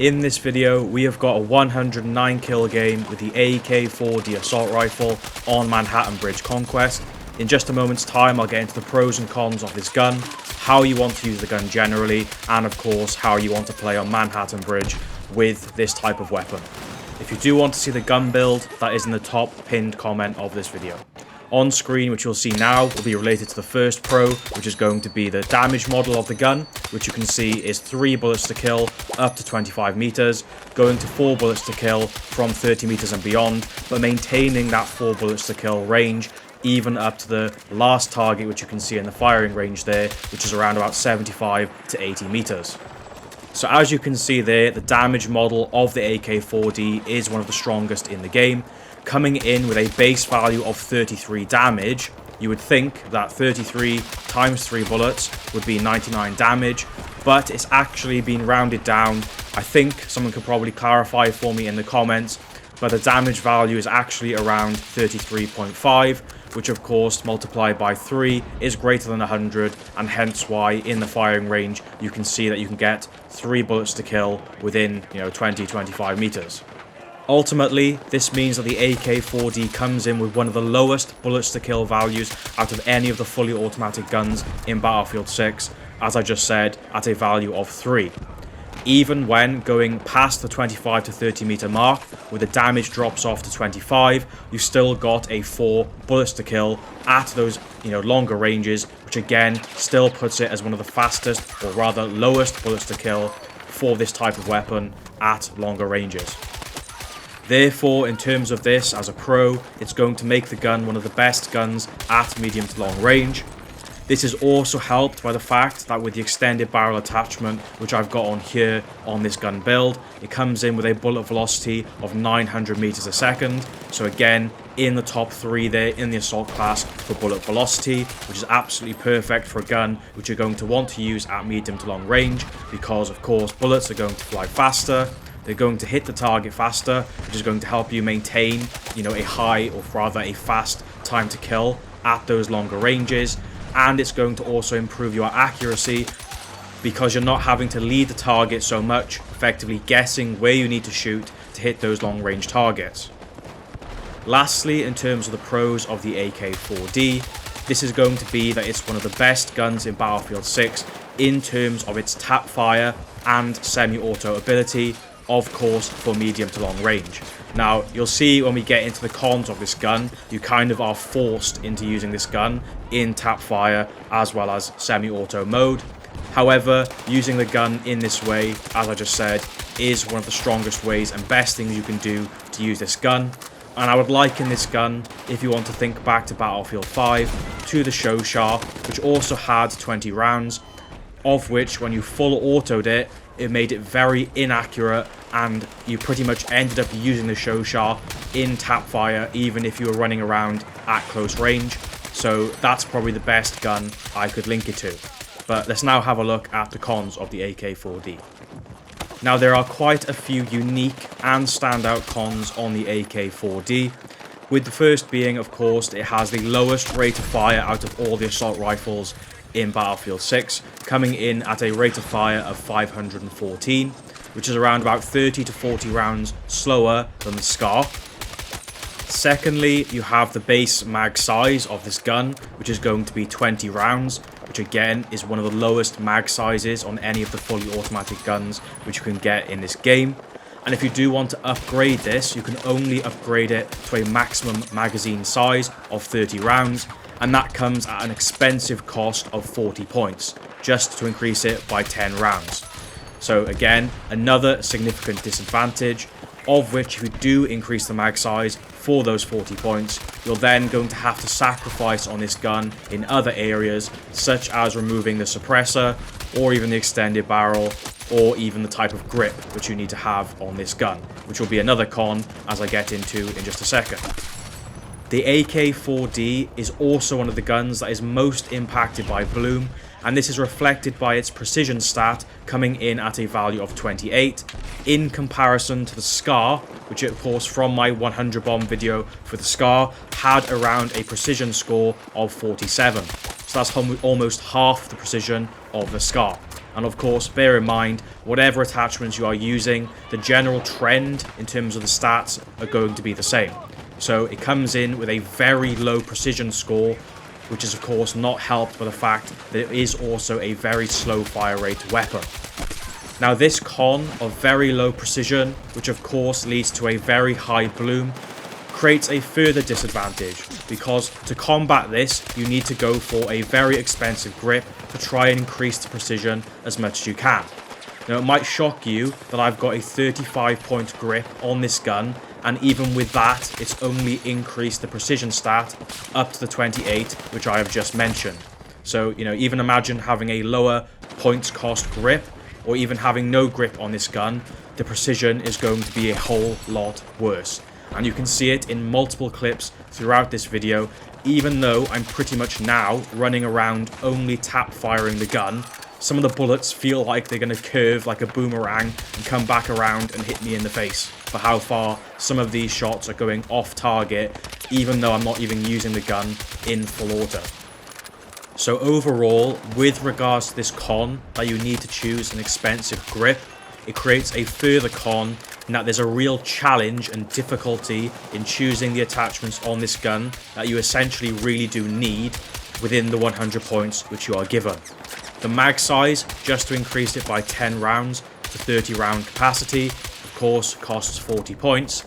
In this video, we have got a 109 kill game with the AK4D assault rifle on Manhattan Bridge Conquest. In just a moment's time, I'll get into the pros and cons of this gun, how you want to use the gun generally, and of course, how you want to play on Manhattan Bridge with this type of weapon. If you do want to see the gun build, that is in the top pinned comment of this video. On screen, which you'll see now, will be related to the first pro, which is going to be the damage model of the gun, which you can see is 3 bullets to kill up to 25 meters, going to 4 bullets to kill from 30 meters and beyond, but maintaining that 4 bullets to kill range even up to the last target, which you can see in the firing range there, which is around about 75 to 80 meters. So as you can see there, the damage model of the AK4D is one of the strongest in the game. Coming in with a base value of 33 damage, you would think that 33 times 3 bullets would be 99 damage, but it's actually been rounded down. I think someone could probably clarify for me in the comments, but the damage value is actually around 33.5, which of course multiplied by 3 is greater than 100, and hence why in the firing range you can see that you can get 3 bullets to kill within 20-25 meters. Ultimately, this means that the AK4D comes in with one of the lowest bullets to kill values out of any of the fully automatic guns in Battlefield 6, as I just said, at a value of 3. Even when going past the 25 to 30 meter mark, where the damage drops off to 25, you still got a 4 bullets to kill at those longer ranges, which again still puts it as one of the fastest, or rather lowest bullets to kill for this type of weapon at longer ranges. Therefore, in terms of this as a pro, it's going to make the gun one of the best guns at medium to long range. This is also helped by the fact that with the extended barrel attachment, which I've got on here on this gun build, it comes in with a bullet velocity of 900 meters a second. So again, in the top 3 there in the assault class for bullet velocity, which is absolutely perfect for a gun which you're going to want to use at medium to long range, because of course bullets are going to fly faster. They're going to hit the target faster, which is going to help you maintain, a high, or rather a fast time to kill at those longer ranges. And it's going to also improve your accuracy, because you're not having to lead the target so much, effectively guessing where you need to shoot to hit those long range targets. Lastly, in terms of the pros of the AK4D, this is going to be that it's one of the best guns in Battlefield 6 in terms of its tap fire and semi-auto ability, of course for medium to long range. Now, you'll see when we get into the cons of this gun, you kind of are forced into using this gun in tap fire as well as semi-auto mode. However, using the gun in this way, as I just said, is one of the strongest ways and best things you can do to use this gun. And I would liken this gun, if you want to think back to Battlefield 5, to the SHARE, which also had 20 rounds, of which when you full autoed it, it made it very inaccurate, and you pretty much ended up using the SHARE in tap fire even if you were running around at close range. So that's probably the best gun I could link it to. But let's now have a look at the cons of the AK4D. Now, there are quite a few unique and standout cons on the AK4D, with the first being, of course, it has the lowest rate of fire out of all the assault rifles in Battlefield 6, coming in at a rate of fire of 514, which is around about 30 to 40 rounds slower than the SCAR. Secondly, you have the base mag size of this gun, which is going to be 20 rounds, which again is one of the lowest mag sizes on any of the fully automatic guns which you can get in this game. And if you do want to upgrade this, you can only upgrade it to a maximum magazine size of 30 rounds, and that comes at an expensive cost of 40 points, just to increase it by 10 rounds. So again, another significant disadvantage, of which if you do increase the mag size for those 40 points, you're then going to have to sacrifice on this gun in other areas, such as removing the suppressor, or even the extended barrel, or even the type of grip which you need to have on this gun, which will be another con as I get into in just a second. The AK4D is also one of the guns that is most impacted by bloom, and this is reflected by its precision stat coming in at a value of 28, in comparison to the SCAR, which of course from my 100 bomb video for the SCAR had around a precision score of 47. So that's almost half the precision of the SCAR. And of course, bear in mind, whatever attachments you are using, the general trend in terms of the stats are going to be the same. So it comes in with a very low precision score, which is of course not helped by the fact that it is also a very slow fire rate weapon. Now this con of very low precision, which of course leads to a very high bloom, creates a further disadvantage, because to combat this you need to go for a very expensive grip to try and increase the precision as much as you can. Now it might shock you that I've got a 35-point grip on this gun, and even with that it's only increased the precision stat up to the 28, which I have just mentioned. So even imagine having a lower points cost grip, or even having no grip on this gun, the precision is going to be a whole lot worse. And you can see it in multiple clips throughout this video. Even though I'm pretty much now running around only tap firing the gun, some of the bullets feel like they're going to curve like a boomerang and come back around and hit me in the face for how far some of these shots are going off target, even though I'm not even using the gun in full auto. So overall, with regards to this con that you need to choose an expensive grip, it creates a further con in that there's a real challenge and difficulty in choosing the attachments on this gun that you essentially really do need within the 100 points which you are given. The mag size, just to increase it by 10 rounds to 30 round capacity, of course costs 40 points,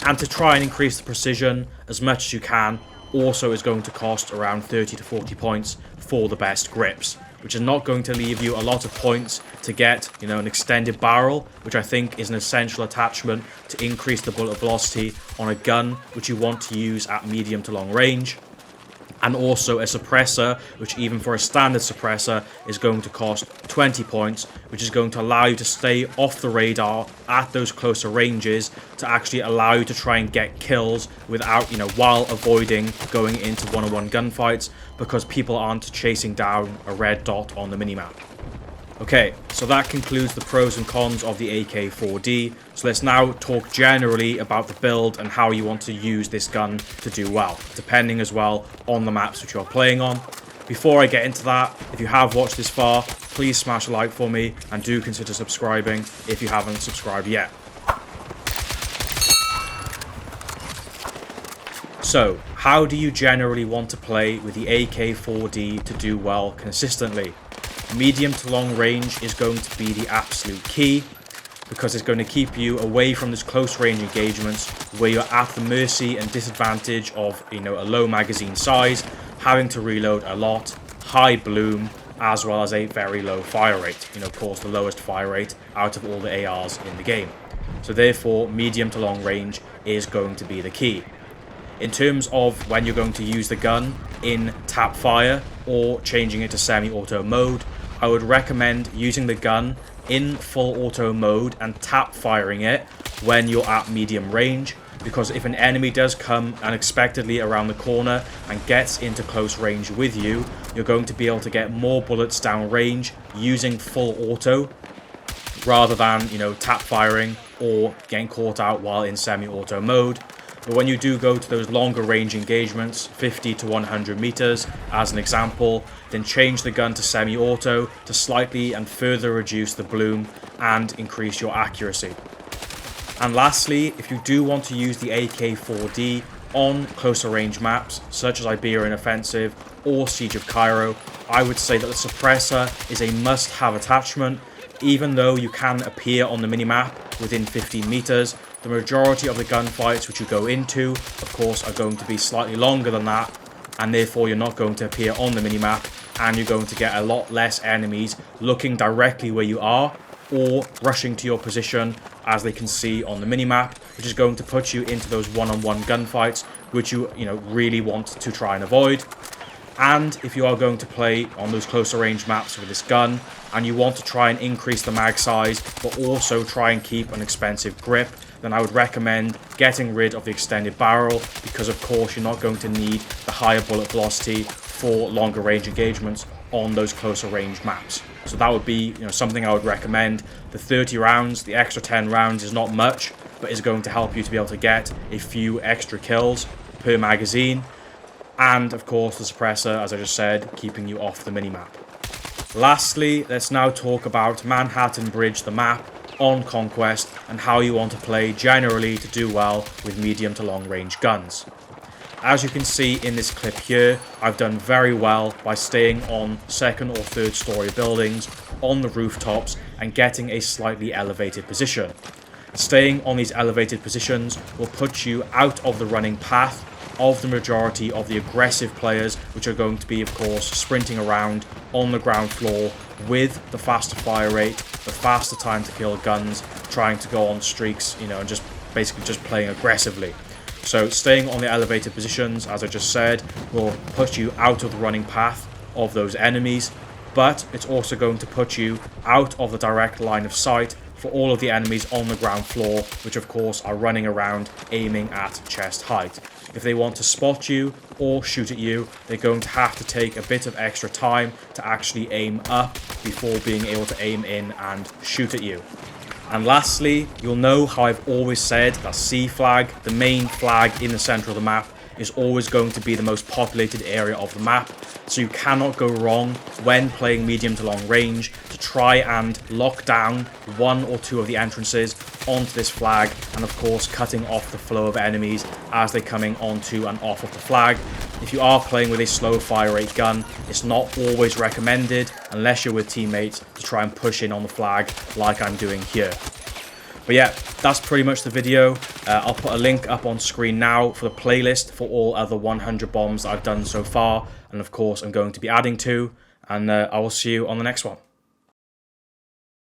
and to try and increase the precision as much as you can also is going to cost around 30 to 40 points for the best grips, which is not going to leave you a lot of points to get, an extended barrel, which I think is an essential attachment to increase the bullet velocity on a gun which you want to use at medium to long range. And also a suppressor, which even for a standard suppressor is going to cost 20 points, which is going to allow you to stay off the radar at those closer ranges to actually allow you to try and get kills without, while avoiding going into one-on-one gunfights, because people aren't chasing down a red dot on the minimap. Okay, so that concludes the pros and cons of the AK4D. So let's now talk generally about the build and how you want to use this gun to do well, depending as well on the maps which you're playing on. Before I get into that, if you have watched this far, please smash a like for me and do consider subscribing if you haven't subscribed yet. So, how do you generally want to play with the AK4D to do well consistently? Medium to long range is going to be the absolute key, because it's going to keep you away from those close range engagements where you're at the mercy and disadvantage of a low magazine size, having to reload a lot, high bloom, as well as a very low fire rate. Of course the lowest fire rate out of all the ARs in the game. So therefore medium to long range is going to be the key. In terms of when you're going to use the gun in tap fire or changing it to semi-auto mode, I would recommend using the gun in full auto mode and tap firing it when you're at medium range, because if an enemy does come unexpectedly around the corner and gets into close range with you, you're going to be able to get more bullets down range using full auto rather than, tap firing or getting caught out while in semi-auto mode. But when you do go to those longer range engagements, 50 to 100 meters as an example, then change the gun to semi-auto to slightly and further reduce the bloom and increase your accuracy. And lastly, if you do want to use the AK4D on closer range maps such as Iberian Offensive or Siege of Cairo, I would say that the suppressor is a must-have attachment. Even though you can appear on the minimap within 15 meters, the majority of the gunfights which you go into, of course, are going to be slightly longer than that, and therefore you're not going to appear on the minimap, and you're going to get a lot less enemies looking directly where you are or rushing to your position as they can see on the minimap, which is going to put you into those one-on-one gunfights which you really want to try and avoid. And if you are going to play on those closer range maps with this gun and you want to try and increase the mag size but also try and keep an expensive grip, then I would recommend getting rid of the extended barrel, because of course you're not going to need the higher bullet velocity for longer range engagements on those closer range maps. So that would be something I would recommend. The 30 rounds, the extra 10 rounds is not much, but is going to help you to be able to get a few extra kills per magazine. And of course the suppressor, as I just said, keeping you off the minimap. Lastly, let's now talk about Manhattan Bridge, the map, on Conquest, and how you want to play generally to do well with medium to long range guns. As you can see in this clip here, I've done very well by staying on second or third story buildings, on the rooftops, and getting a slightly elevated position. Staying on these elevated positions will put you out of the running path of the majority of the aggressive players, which are going to be, of course, sprinting around on the ground floor with the faster fire rate, the faster time to kill guns, trying to go on streaks, and just basically just playing aggressively. So staying on the elevated positions, as I just said, will put you out of the running path of those enemies, but it's also going to put you out of the direct line of sight for all of the enemies on the ground floor, which of course are running around aiming at chest height. If they want to spot you or shoot at you, they're going to have to take a bit of extra time to actually aim up before being able to aim in and shoot at you. And lastly, you'll know how I've always said that C flag, the main flag in the center of the map, is always going to be the most populated area of the map, so you cannot go wrong when playing medium to long range to try and lock down one or two of the entrances onto this flag, and of course cutting off the flow of enemies as they're coming onto and off of the flag. If you are playing with a slow fire rate gun, it's not always recommended unless you're with teammates to try and push in on the flag like I'm doing here. But yeah, that's pretty much the video. I'll put a link up on screen now for the playlist for all other 100 bombs that I've done so far, and of course I'm going to be adding to, and I will see you on the next one.